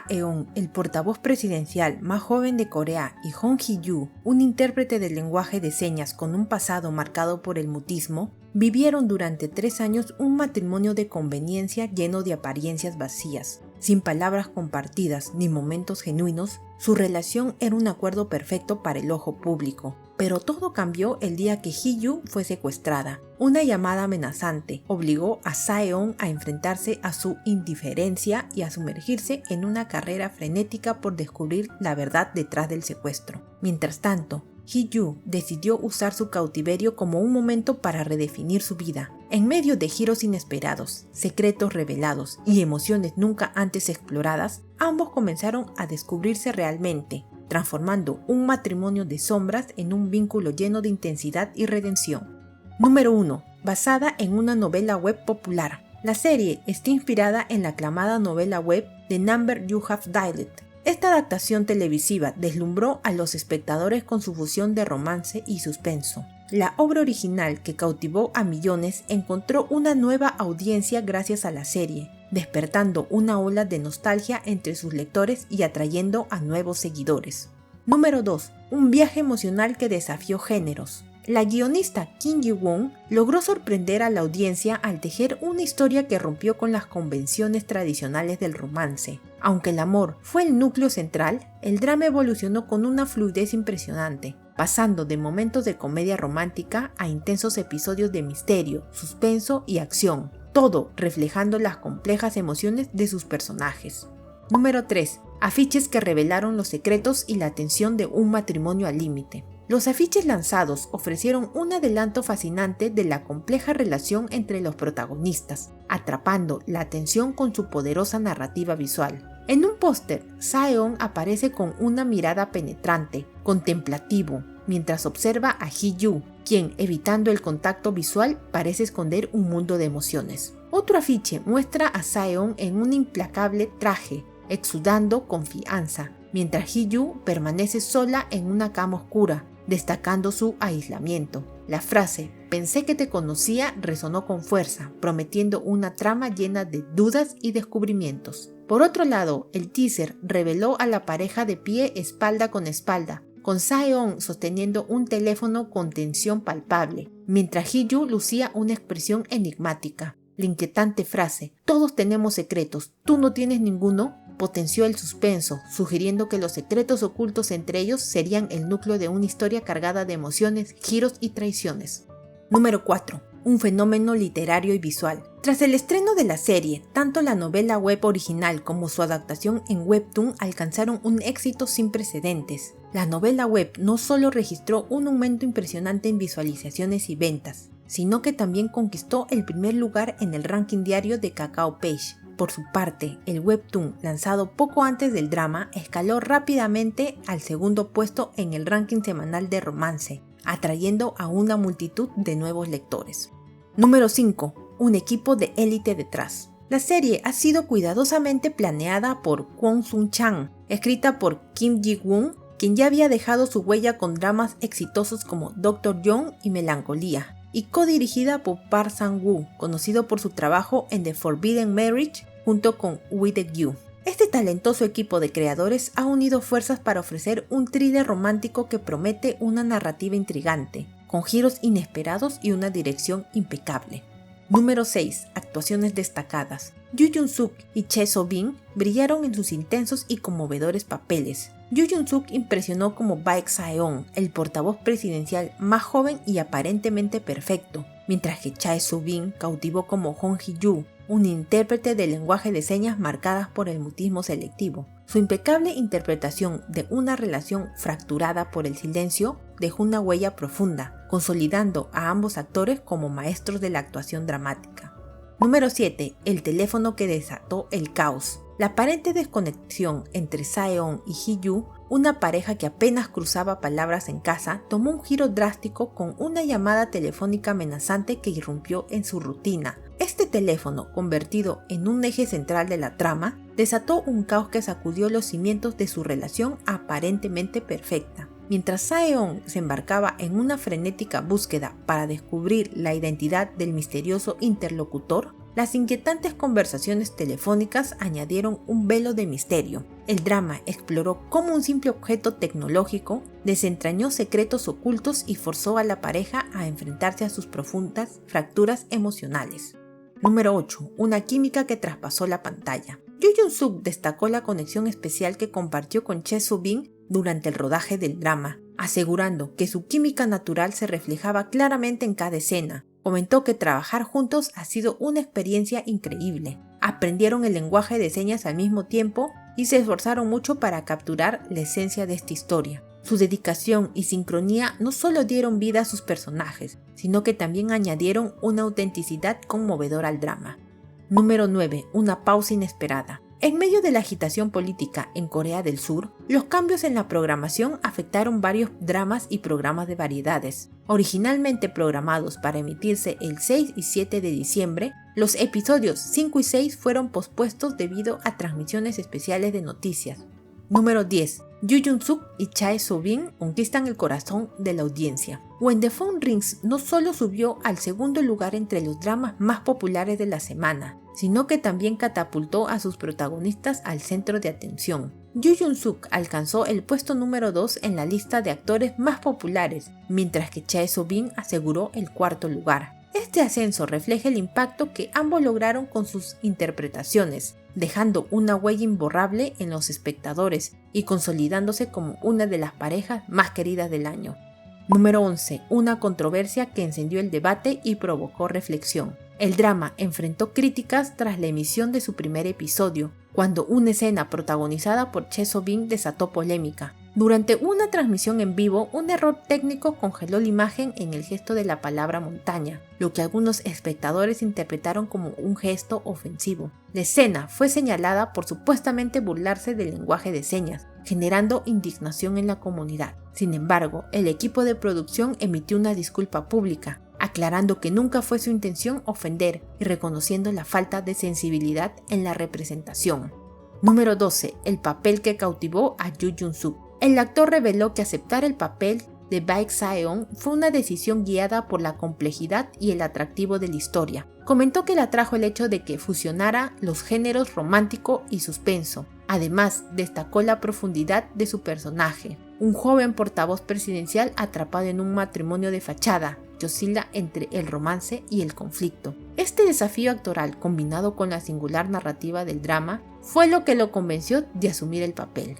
Sae-on, el portavoz presidencial más joven de Corea, y Hong Hee-yu, un intérprete del lenguaje de señas con un pasado marcado por el mutismo, vivieron durante 3 años un matrimonio de conveniencia lleno de apariencias vacías. Sin palabras compartidas ni momentos genuinos, su relación era un acuerdo perfecto para el ojo público. Pero todo cambió el día que Hee-yu fue secuestrada. Una llamada amenazante obligó a Sae-on a enfrentarse a su indiferencia y a sumergirse en una carrera frenética por descubrir la verdad detrás del secuestro. Mientras tanto, Hee-yu decidió usar su cautiverio como un momento para redefinir su vida. En medio de giros inesperados, secretos revelados y emociones nunca antes exploradas, ambos comenzaron a descubrirse realmente, transformando un matrimonio de sombras en un vínculo lleno de intensidad y redención. Número 1. Basada en una novela web popular. La serie está inspirada en la aclamada novela web The Number You Have Dialed. Esta adaptación televisiva deslumbró a los espectadores con su fusión de romance y suspenso. La obra original, que cautivó a millones, encontró una nueva audiencia gracias a la serie, despertando una ola de nostalgia entre sus lectores y atrayendo a nuevos seguidores. Número 2. Un viaje emocional que desafió géneros. La guionista Kim Ji-won logró sorprender a la audiencia al tejer una historia que rompió con las convenciones tradicionales del romance. Aunque el amor fue el núcleo central, el drama evolucionó con una fluidez impresionante, pasando de momentos de comedia romántica a intensos episodios de misterio, suspenso y acción, todo reflejando las complejas emociones de sus personajes. Número 3. Afiches que revelaron los secretos y la tensión de un matrimonio al límite. Los afiches lanzados ofrecieron un adelanto fascinante de la compleja relación entre los protagonistas, atrapando la atención con su poderosa narrativa visual. En un póster, Sae-on aparece con una mirada penetrante, contemplativo, mientras observa a Hee-yu, quien, evitando el contacto visual, parece esconder un mundo de emociones. Otro afiche muestra a Sae-on en un implacable traje, exudando confianza, mientras Hee-yu permanece sola en una cama oscura, destacando su aislamiento. La frase "pensé que te conocía" resonó con fuerza, prometiendo una trama llena de dudas y descubrimientos. Por otro lado, el teaser reveló a la pareja de pie espalda con espalda, con Sae-on sosteniendo un teléfono con tensión palpable, mientras Hee-yu lucía una expresión enigmática. La inquietante frase "todos tenemos secretos, ¿tú no tienes ninguno?" potenció el suspenso, sugiriendo que los secretos ocultos entre ellos serían el núcleo de una historia cargada de emociones, giros y traiciones. Número 4. Un fenómeno literario y visual. Tras el estreno de la serie, tanto la novela web original como su adaptación en Webtoon alcanzaron un éxito sin precedentes. La novela web no solo registró un aumento impresionante en visualizaciones y ventas, sino que también conquistó el primer lugar en el ranking diario de Kakao Page. Por su parte, el webtoon, lanzado poco antes del drama, escaló rápidamente al segundo puesto en el ranking semanal de romance, atrayendo a una multitud de nuevos lectores. Número 5. Un equipo de élite detrás. La serie ha sido cuidadosamente planeada por Kwon Sun-chang, escrita por Kim Ji-won, quien ya había dejado su huella con dramas exitosos como Dr. Young y Melancolía, y codirigida por Park Sang-woo, conocido por su trabajo en The Forbidden Marriage junto con With You. Este talentoso equipo de creadores ha unido fuerzas para ofrecer un thriller romántico que promete una narrativa intrigante, con giros inesperados y una dirección impecable. Número 6. Actuaciones destacadas. Yoo Jung-suk y Choi So-bin brillaron en sus intensos y conmovedores papeles. Yoo Jung-suk impresionó como Baek Sae-on, el portavoz presidencial más joven y aparentemente perfecto, mientras que Choi So-bin cautivó como Hong Hee-yu, un intérprete de lenguaje de señas marcadas por el mutismo selectivo. Su impecable interpretación de una relación fracturada por el silencio dejó una huella profunda, consolidando a ambos actores como maestros de la actuación dramática. Número 7. El teléfono que desató el caos. La aparente desconexión entre Sae-on y Hee-yu, una pareja que apenas cruzaba palabras en casa, tomó un giro drástico con una llamada telefónica amenazante que irrumpió en su rutina. Este teléfono, convertido en un eje central de la trama, desató un caos que sacudió los cimientos de su relación aparentemente perfecta. Mientras Sae-on se embarcaba en una frenética búsqueda para descubrir la identidad del misterioso interlocutor, las inquietantes conversaciones telefónicas añadieron un velo de misterio. El drama exploró cómo un simple objeto tecnológico desentrañó secretos ocultos y forzó a la pareja a enfrentarse a sus profundas fracturas emocionales. Número 8. Una química que traspasó la pantalla. Yoo Jung-suk destacó la conexión especial que compartió con Choi Soo-bin durante el rodaje del drama, asegurando que su química natural se reflejaba claramente en cada escena. Comentó que trabajar juntos ha sido una experiencia increíble. Aprendieron el lenguaje de señas al mismo tiempo y se esforzaron mucho para capturar la esencia de esta historia. Su dedicación y sincronía no solo dieron vida a sus personajes, sino que también añadieron una autenticidad conmovedora al drama. Número 9. Una pausa inesperada. En medio de la agitación política en Corea del Sur, los cambios en la programación afectaron varios dramas y programas de variedades. Originalmente programados para emitirse el 6 y 7 de diciembre, los episodios 5 y 6 fueron pospuestos debido a transmisiones especiales de noticias. Número 10. Yoo Jung-suk y Choi Soo-bin conquistan el corazón de la audiencia. When the Phone Rings no solo subió al segundo lugar entre los dramas más populares de la semana, sino que también catapultó a sus protagonistas al centro de atención. Yoo Jung-suk alcanzó el puesto número 2 en la lista de actores más populares, mientras que Choi Soo-bin aseguró el cuarto lugar. Este ascenso refleja el impacto que ambos lograron con sus interpretaciones, dejando una huella imborrable en los espectadores y consolidándose como una de las parejas más queridas del año. Número 11. Una controversia que encendió el debate y provocó reflexión. El drama enfrentó críticas tras la emisión de su primer episodio, cuando una escena protagonizada por Choi Soo-bin desató polémica. Durante una transmisión en vivo, un error técnico congeló la imagen en el gesto de la palabra montaña, lo que algunos espectadores interpretaron como un gesto ofensivo. La escena fue señalada por supuestamente burlarse del lenguaje de señas, generando indignación en la comunidad. Sin embargo, el equipo de producción emitió una disculpa pública, aclarando que nunca fue su intención ofender y reconociendo la falta de sensibilidad en la representación. Número 12. El papel que cautivó a Yoo Jung-suk. El actor reveló que aceptar el papel de Baek Sae-on fue una decisión guiada por la complejidad y el atractivo de la historia. Comentó que le atrajo el hecho de que fusionara los géneros romántico y suspenso. Además, destacó la profundidad de su personaje, un joven portavoz presidencial atrapado en un matrimonio de fachada que oscila entre el romance y el conflicto. Este desafío actoral, combinado con la singular narrativa del drama, fue lo que lo convenció de asumir el papel.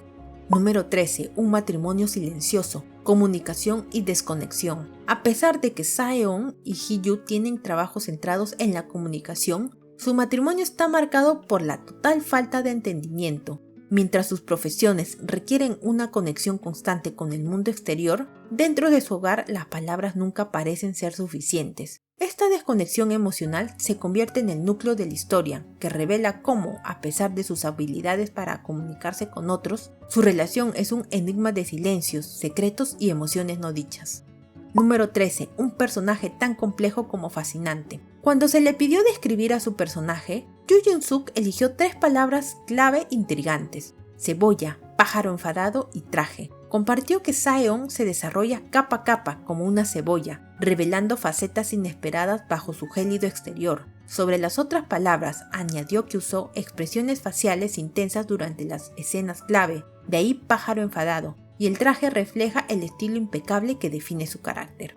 Número 13. Un matrimonio silencioso, comunicación y desconexión. A pesar de que Sae-on y Hee-yu tienen trabajos centrados en la comunicación, su matrimonio está marcado por la total falta de entendimiento. Mientras sus profesiones requieren una conexión constante con el mundo exterior, dentro de su hogar las palabras nunca parecen ser suficientes. Esta desconexión emocional se convierte en el núcleo de la historia, que revela cómo, a pesar de sus habilidades para comunicarse con otros, su relación es un enigma de silencios, secretos y emociones no dichas. Número 13. Un personaje tan complejo como fascinante. Cuando se le pidió describir a su personaje, Yoo Jung-suk eligió 3 palabras clave intrigantes: cebolla, pájaro enfadado y traje. Compartió que Sae-on se desarrolla capa a capa como una cebolla, revelando facetas inesperadas bajo su gélido exterior. Sobre las otras palabras, añadió que usó expresiones faciales intensas durante las escenas clave, de ahí pájaro enfadado, y el traje refleja el estilo impecable que define su carácter.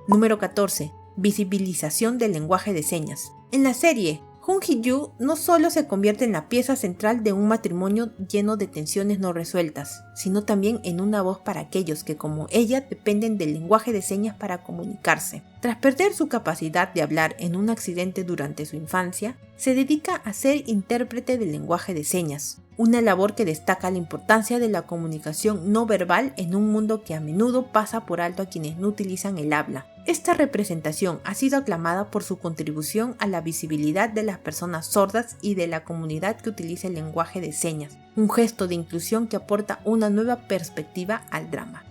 Número 14. Visibilización del lenguaje de señas. En la serie, Jung Hee-yu no solo se convierte en la pieza central de un matrimonio lleno de tensiones no resueltas, sino también en una voz para aquellos que, como ella, dependen del lenguaje de señas para comunicarse. Tras perder su capacidad de hablar en un accidente durante su infancia, se dedica a ser intérprete del lenguaje de señas, una labor que destaca la importancia de la comunicación no verbal en un mundo que a menudo pasa por alto a quienes no utilizan el habla. Esta representación ha sido aclamada por su contribución a la visibilidad de las personas sordas y de la comunidad que utiliza el lenguaje de señas, un gesto de inclusión que aporta una nueva perspectiva al drama.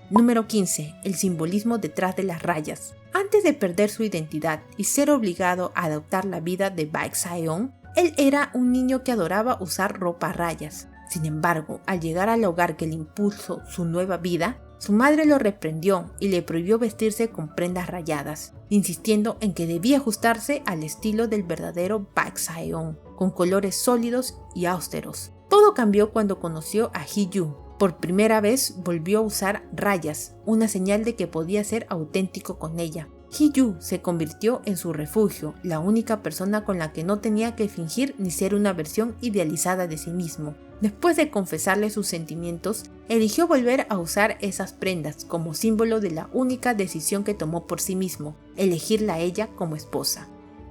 Número 15. El simbolismo detrás de las rayas. Antes de perder su identidad y ser obligado a adoptar la vida de Baek Sae-on, él era un niño que adoraba usar ropa a rayas. Sin embargo, al llegar al hogar que le impuso su nueva vida, su madre lo reprendió y le prohibió vestirse con prendas rayadas, insistiendo en que debía ajustarse al estilo del verdadero Baek Sae-on, con colores sólidos y austeros. Todo cambió cuando conoció a Hee-Yu. Por primera vez volvió a usar rayas, una señal de que podía ser auténtico con ella. Hee-Yu se convirtió en su refugio, la única persona con la que no tenía que fingir ni ser una versión idealizada de sí mismo. Después de confesarle sus sentimientos, eligió volver a usar esas prendas como símbolo de la única decisión que tomó por sí mismo, elegirla a ella como esposa.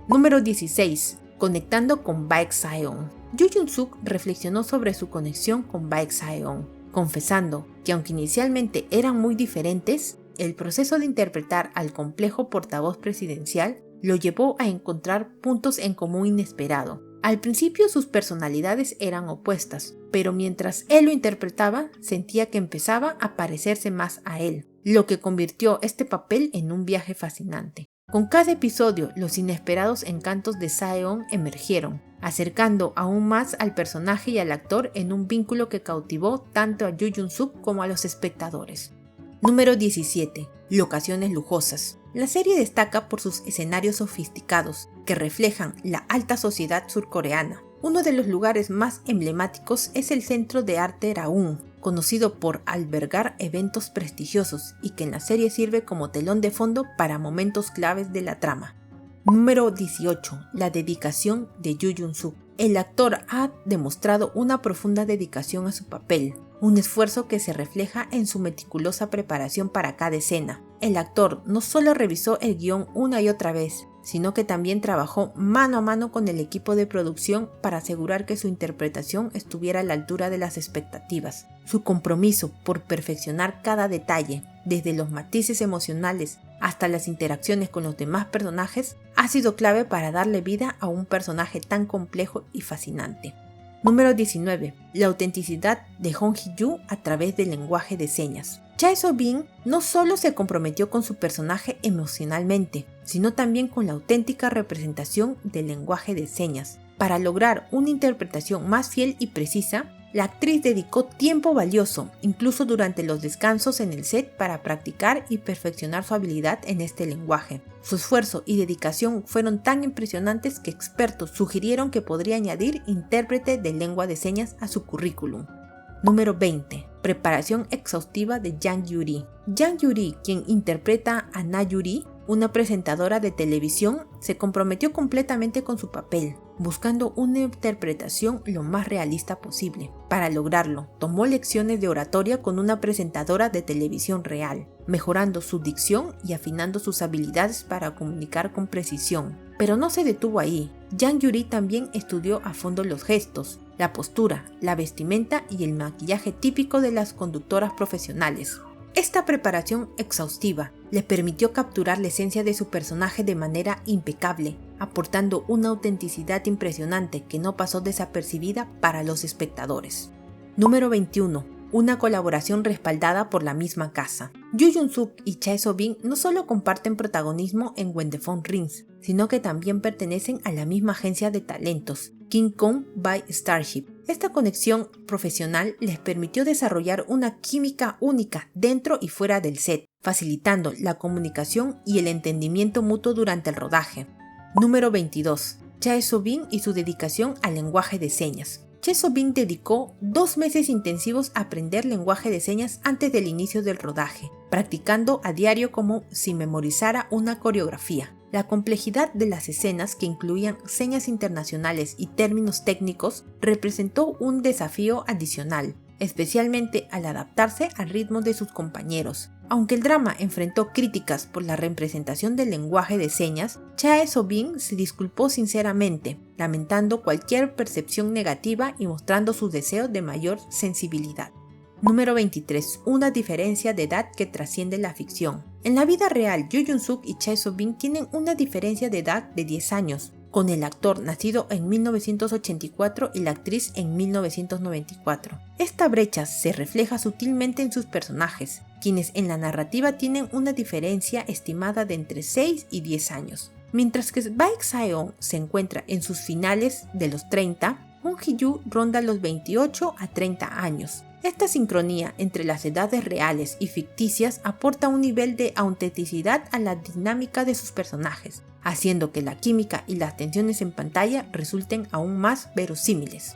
Número 16. Conectando con Baek Sae-on. Yoo Jun-suk reflexionó sobre su conexión con Baek Sae-on, confesando que aunque inicialmente eran muy diferentes, el proceso de interpretar al complejo portavoz presidencial lo llevó a encontrar puntos en común inesperado. Al principio sus personalidades eran opuestas, pero mientras él lo interpretaba, sentía que empezaba a parecerse más a él, lo que convirtió este papel en un viaje fascinante. Con cada episodio, los inesperados encantos de Sae-on emergieron, acercando aún más al personaje y al actor en un vínculo que cautivó tanto a Yoo Jun-suk como a los espectadores. Número 17. Locaciones lujosas. La serie destaca por sus escenarios sofisticados, que reflejan la alta sociedad surcoreana. Uno de los lugares más emblemáticos es el Centro de Arte Raum, conocido por albergar eventos prestigiosos y que en la serie sirve como telón de fondo para momentos claves de la trama. Número 18. La dedicación de Yoo Jun-suk. El actor ha demostrado una profunda dedicación a su papel, un esfuerzo que se refleja en su meticulosa preparación para cada escena. El actor no solo revisó el guión una y otra vez, sino que también trabajó mano a mano con el equipo de producción para asegurar que su interpretación estuviera a la altura de las expectativas. Su compromiso por perfeccionar cada detalle, desde los matices emocionales hasta las interacciones con los demás personajes, ha sido clave para darle vida a un personaje tan complejo y fascinante. Número 19. La autenticidad de Hong Hee-Yu a través del lenguaje de señas. Chae So-bin no solo se comprometió con su personaje emocionalmente, sino también con la auténtica representación del lenguaje de señas. Para lograr una interpretación más fiel y precisa, la actriz dedicó tiempo valioso, incluso durante los descansos en el set, para practicar y perfeccionar su habilidad en este lenguaje. Su esfuerzo y dedicación fueron tan impresionantes que expertos sugirieron que podría añadir intérprete de lengua de señas a su currículum. Número 20. Preparación exhaustiva de Jang Yuri. Jang Yuri, quien interpreta a Na Yuri, una presentadora de televisión, se comprometió completamente con su papel, buscando una interpretación lo más realista posible. Para lograrlo, tomó lecciones de oratoria con una presentadora de televisión real, mejorando su dicción y afinando sus habilidades para comunicar con precisión. Pero no se detuvo ahí. Jang Yuri también estudió a fondo los gestos, la postura, la vestimenta y el maquillaje típico de las conductoras profesionales. Esta preparación exhaustiva le permitió capturar la esencia de su personaje de manera impecable, aportando una autenticidad impresionante que no pasó desapercibida para los espectadores. Número 21. Una colaboración respaldada por la misma casa. Yoo Jun-suk y Chae So-bin no solo comparten protagonismo en When the Phone Rings, sino que también pertenecen a la misma agencia de talentos, King Kong by Starship. Esta conexión profesional les permitió desarrollar una química única dentro y fuera del set, facilitando la comunicación y el entendimiento mutuo durante el rodaje. Número 22. Chae So-bin y su dedicación al lenguaje de señas. Chae So-bin dedicó 2 meses intensivos a aprender lenguaje de señas antes del inicio del rodaje, practicando a diario como si memorizara una coreografía. La complejidad de las escenas, que incluían señas internacionales y términos técnicos, representó un desafío adicional, especialmente al adaptarse al ritmo de sus compañeros. Aunque el drama enfrentó críticas por la representación del lenguaje de señas, Chae So-bin se disculpó sinceramente, lamentando cualquier percepción negativa y mostrando su deseo de mayor sensibilidad. Número 23. Una diferencia de edad que trasciende la ficción. En la vida real, Yoo Jun-suk y Chae So-bin tienen una diferencia de edad de 10 años, con el actor nacido en 1984 y la actriz en 1994. Esta brecha se refleja sutilmente en sus personajes, quienes en la narrativa tienen una diferencia estimada de entre 6 y 10 años. Mientras que Baek Sae-on se encuentra en sus finales de los 30, Hong Hee-Yu ronda los 28 a 30 años. Esta sincronía entre las edades reales y ficticias aporta un nivel de autenticidad a la dinámica de sus personajes, haciendo que la química y las tensiones en pantalla resulten aún más verosímiles.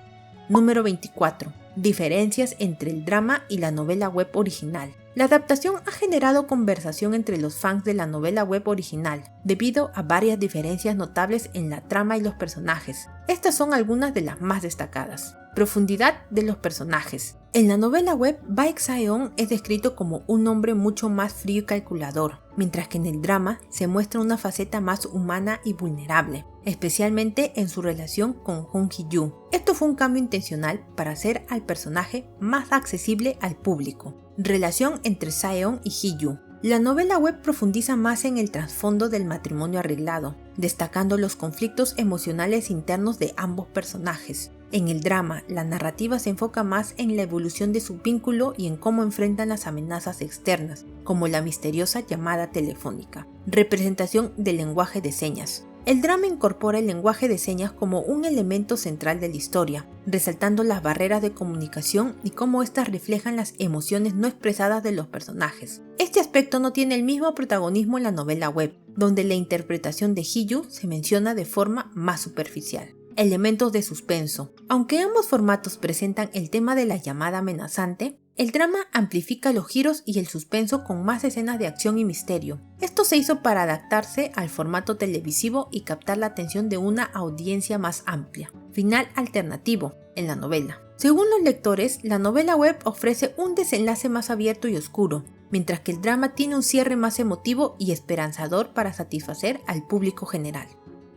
Número 24. Diferencias entre el drama y la novela web original. La adaptación ha generado conversación entre los fans de la novela web original, debido a varias diferencias notables en la trama y los personajes. Estas son algunas de las más destacadas. Profundidad de los personajes. En la novela web, Baek Sae-on es descrito como un hombre mucho más frío y calculador, mientras que en el drama se muestra una faceta más humana y vulnerable, especialmente en su relación con Hong Hee-yu. Esto fue un cambio intencional para hacer al personaje más accesible al público. Relación entre Sae-on y Hee-yu. La novela web profundiza más en el trasfondo del matrimonio arreglado, destacando los conflictos emocionales internos de ambos personajes. En el drama, la narrativa se enfoca más en la evolución de su vínculo y en cómo enfrentan las amenazas externas, como la misteriosa llamada telefónica. Representación del lenguaje de señas. El drama incorpora el lenguaje de señas como un elemento central de la historia, resaltando las barreras de comunicación y cómo éstas reflejan las emociones no expresadas de los personajes. Este aspecto no tiene el mismo protagonismo en la novela web, donde la interpretación de Hee-yu se menciona de forma más superficial. Elementos de suspenso. Aunque ambos formatos presentan el tema de la llamada amenazante, el drama amplifica los giros y el suspenso con más escenas de acción y misterio. Esto se hizo para adaptarse al formato televisivo y captar la atención de una audiencia más amplia. Final alternativo en la novela. Según los lectores, la novela web ofrece un desenlace más abierto y oscuro, mientras que el drama tiene un cierre más emotivo y esperanzador para satisfacer al público general.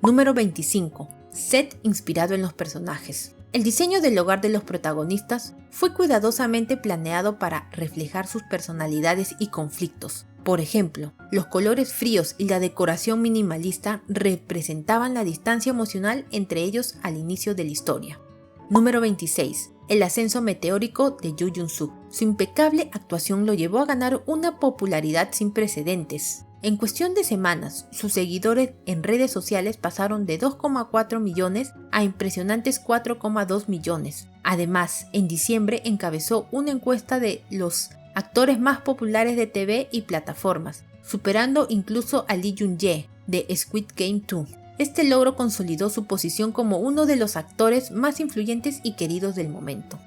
Número 25. Set inspirado en los personajes. El diseño del hogar de los protagonistas fue cuidadosamente planeado para reflejar sus personalidades y conflictos. Por ejemplo, los colores fríos y la decoración minimalista representaban la distancia emocional entre ellos al inicio de la historia. Número 26. El ascenso meteórico de Yoo Jung-suk. Su impecable actuación lo llevó a ganar una popularidad sin precedentes. En cuestión de semanas, sus seguidores en redes sociales pasaron de 2,4 millones a impresionantes 4,2 millones. Además, en diciembre encabezó una encuesta de los actores más populares de TV y plataformas, superando incluso a Lee Jung-jae de Squid Game 2. Este logro consolidó su posición como uno de los actores más influyentes y queridos del momento.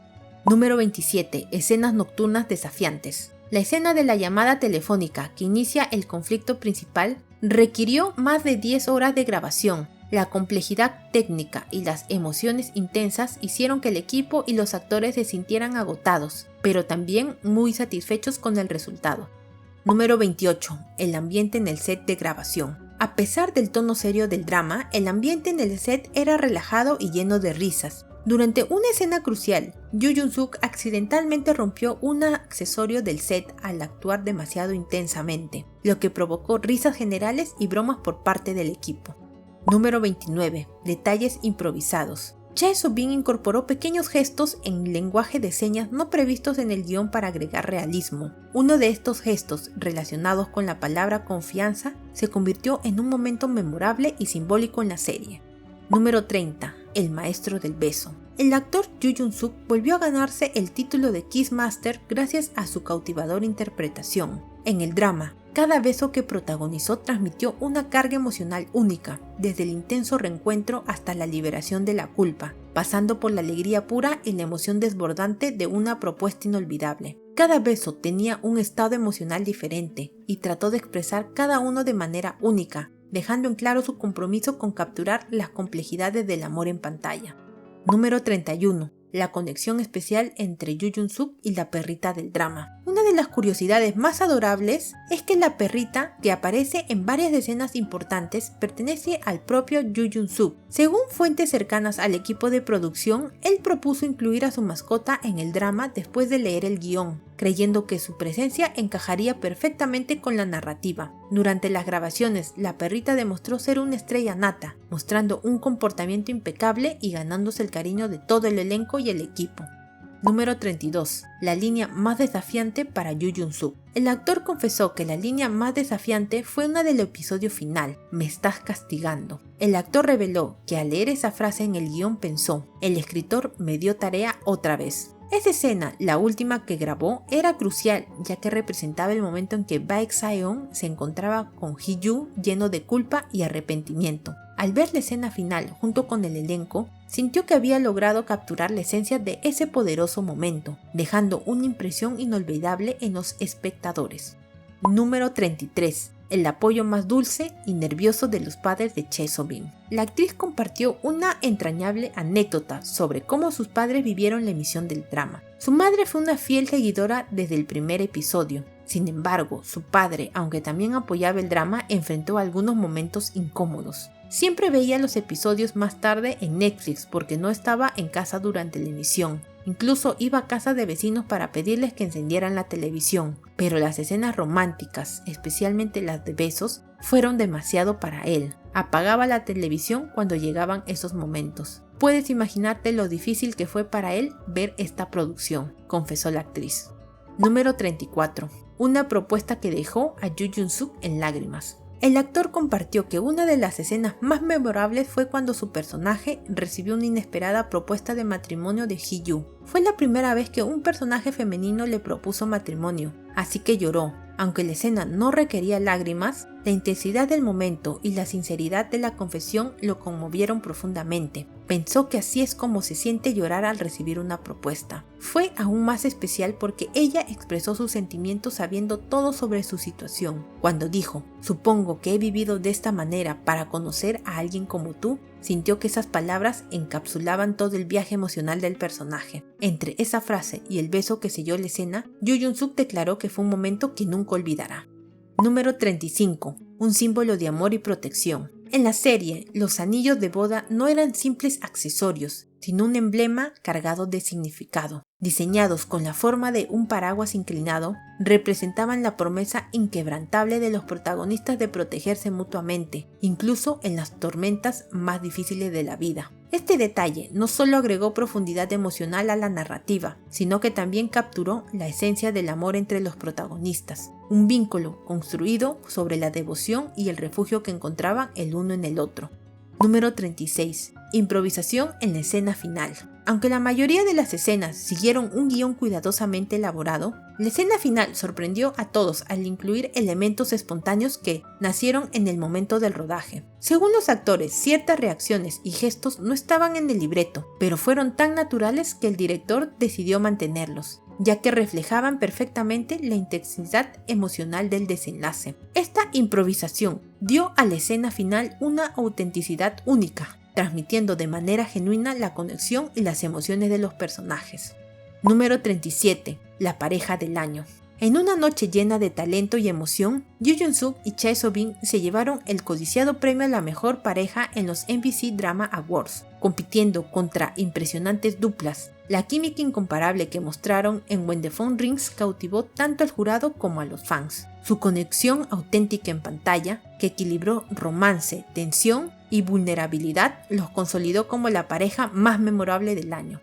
Número 27. Escenas nocturnas desafiantes. La escena de la llamada telefónica que inicia el conflicto principal requirió más de 10 horas de grabación. La complejidad técnica y las emociones intensas hicieron que el equipo y los actores se sintieran agotados, pero también muy satisfechos con el resultado. Número 28. El ambiente en el set de grabación. A pesar del tono serio del drama, el ambiente en el set era relajado y lleno de risas. Durante una escena crucial, Yoo Jung-suk accidentalmente rompió un accesorio del set al actuar demasiado intensamente, lo que provocó risas generales y bromas por parte del equipo. Número 29. Detalles improvisados. Chae So-bin incorporó pequeños gestos en lenguaje de señas no previstos en el guión para agregar realismo. Uno de estos gestos, relacionados con la palabra confianza, se convirtió en un momento memorable y simbólico en la serie. Número 30. El maestro del beso. El actor Yoo Jung-suk volvió a ganarse el título de Kiss Master gracias a su cautivadora interpretación. En el drama, cada beso que protagonizó transmitió una carga emocional única, desde el intenso reencuentro hasta la liberación de la culpa, pasando por la alegría pura y la emoción desbordante de una propuesta inolvidable. Cada beso tenía un estado emocional diferente y trató de expresar cada uno de manera única, dejando en claro su compromiso con capturar las complejidades del amor en pantalla. Número 31. La conexión especial entre Yoo Jung-suk y la perrita del drama. Una de las curiosidades más adorables es que la perrita, que aparece en varias escenas importantes, pertenece al propio Yoo Jung-suk. Según fuentes cercanas al equipo de producción, él propuso incluir a su mascota en el drama después de leer el guión, creyendo que su presencia encajaría perfectamente con la narrativa. Durante las grabaciones, la perrita demostró ser una estrella nata, mostrando un comportamiento impecable y ganándose el cariño de todo el elenco y el equipo. Número 32. La línea más desafiante para Yoo Jung-suk. El actor confesó que la línea más desafiante fue una del episodio final, "Me estás castigando". El actor reveló que al leer esa frase en el guión pensó, "El escritor me dio tarea otra vez". Esa escena, la última que grabó, era crucial, ya que representaba el momento en que Baek Sae-on se encontraba con Hee-yu lleno de culpa y arrepentimiento. al ver la escena final junto con el elenco, sintió que había logrado capturar la esencia de ese poderoso momento, dejando una impresión inolvidable en los espectadores. Número 33. El apoyo más dulce y nervioso de los padres de Chae So-bin. La actriz compartió una entrañable anécdota sobre cómo sus padres vivieron la emisión del drama. Su madre fue una fiel seguidora desde el primer episodio. Sin embargo, su padre, aunque también apoyaba el drama, enfrentó algunos momentos incómodos. Siempre veía los episodios más tarde en Netflix porque no estaba en casa durante la emisión. Incluso iba a casa de vecinos para pedirles que encendieran la televisión, pero las escenas románticas, especialmente las de besos, fueron demasiado para él. Apagaba la televisión cuando llegaban esos momentos. Puedes imaginarte lo difícil que fue para él ver esta producción, confesó la actriz. Número 34. Una propuesta que dejó a Yoo Jung-suk en lágrimas. El actor compartió que una de las escenas más memorables fue cuando su personaje recibió una inesperada propuesta de matrimonio de Hee-Yoo. Fue la primera vez que un personaje femenino le propuso matrimonio, así que lloró. Aunque la escena no requería lágrimas, la intensidad del momento y la sinceridad de la confesión lo conmovieron profundamente. Pensó que así es como se siente llorar al recibir una propuesta. Fue aún más especial porque ella expresó sus sentimientos sabiendo todo sobre su situación. Cuando dijo, "Supongo que he vivido de esta manera para conocer a alguien como tú", sintió que esas palabras encapsulaban todo el viaje emocional del personaje. Entre esa frase y el beso que selló la escena, Yoo Jung-suk declaró que fue un momento que nunca olvidará. Número 35. Un símbolo de amor y protección. En la serie, los anillos de boda no eran simples accesorios, sino un emblema cargado de significado. Diseñados con la forma de un paraguas inclinado, representaban la promesa inquebrantable de los protagonistas de protegerse mutuamente, incluso en las tormentas más difíciles de la vida. Este detalle no solo agregó profundidad emocional a la narrativa, sino que también capturó la esencia del amor entre los protagonistas, un vínculo construido sobre la devoción y el refugio que encontraban el uno en el otro. Número 36. Improvisación en la escena final. Aunque la mayoría de las escenas siguieron un guión cuidadosamente elaborado, la escena final sorprendió a todos al incluir elementos espontáneos que nacieron en el momento del rodaje. Según los actores, ciertas reacciones y gestos no estaban en el libreto, pero fueron tan naturales que el director decidió mantenerlos, ya que reflejaban perfectamente la intensidad emocional del desenlace. Esta improvisación dio a la escena final una autenticidad única, transmitiendo de manera genuina la conexión y las emociones de los personajes. Número 37. La pareja del año. En una noche llena de talento y emoción, Yoo Jung-suk y Chae So-bin se llevaron el codiciado premio a la mejor pareja en los MBC Drama Awards, compitiendo contra impresionantes duplas. La química incomparable que mostraron en When the Phone Rings cautivó tanto al jurado como a los fans. Su conexión auténtica en pantalla, que equilibró romance, tensión y vulnerabilidad, los consolidó como la pareja más memorable del año.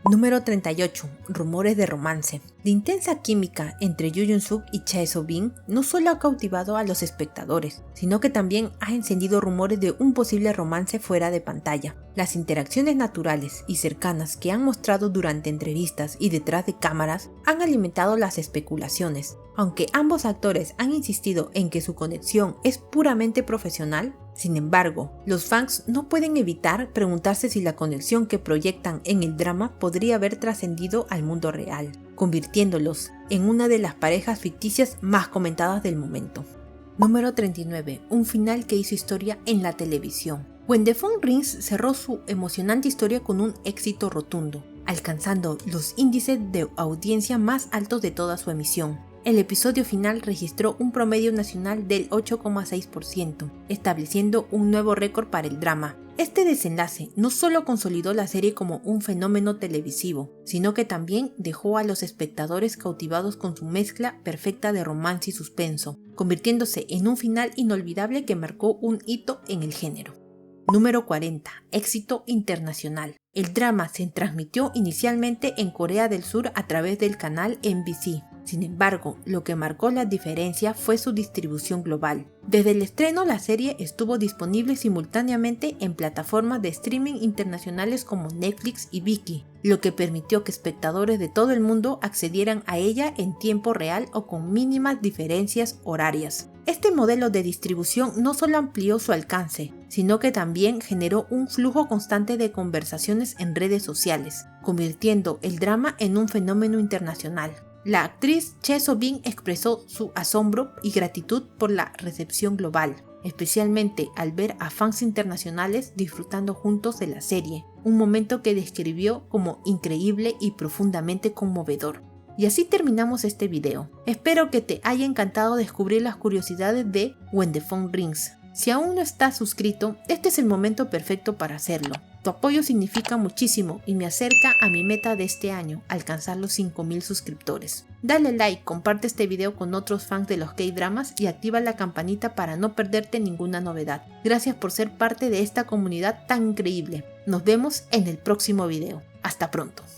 Número 38. Rumores de romance. La intensa química entre Yoo Jung-suk y Chae So-bin no solo ha cautivado a los espectadores, sino que también ha encendido rumores de un posible romance fuera de pantalla. Las interacciones naturales y cercanas que han mostrado durante entrevistas y detrás de cámaras han alimentado las especulaciones. Aunque ambos actores han insistido en que su conexión es puramente profesional, sin embargo, los fans no pueden evitar preguntarse si la conexión que proyectan en el drama podría haber trascendido al mundo real, convirtiéndolos en una de las parejas ficticias más comentadas del momento. Número 39. Un final que hizo historia en la televisión. When the Phone Rings cerró su emocionante historia con un éxito rotundo, alcanzando los índices de audiencia más altos de toda su emisión. El episodio final registró un promedio nacional del 8,6%, estableciendo un nuevo récord para el drama. Este desenlace no solo consolidó la serie como un fenómeno televisivo, sino que también dejó a los espectadores cautivados con su mezcla perfecta de romance y suspenso, convirtiéndose en un final inolvidable que marcó un hito en el género. Número 40. Éxito internacional. El drama se transmitió inicialmente en Corea del Sur a través del canal MBC. Sin embargo, lo que marcó la diferencia fue su distribución global. Desde el estreno, la serie estuvo disponible simultáneamente en plataformas de streaming internacionales como Netflix y Viki, lo que permitió que espectadores de todo el mundo accedieran a ella en tiempo real o con mínimas diferencias horarias. Este modelo de distribución no solo amplió su alcance, sino que también generó un flujo constante de conversaciones en redes sociales, convirtiendo el drama en un fenómeno internacional. La actriz Choi So-bin expresó su asombro y gratitud por la recepción global, especialmente al ver a fans internacionales disfrutando juntos de la serie, un momento que describió como increíble y profundamente conmovedor. Y así terminamos este video. Espero que te haya encantado descubrir las curiosidades de When the Phone Rings. Si aún no estás suscrito, este es el momento perfecto para hacerlo. Tu apoyo significa muchísimo y me acerca a mi meta de este año, alcanzar los 5000 suscriptores. Dale like, comparte este video con otros fans de los K-dramas y activa la campanita para no perderte ninguna novedad. Gracias por ser parte de esta comunidad tan increíble. Nos vemos en el próximo video. Hasta pronto.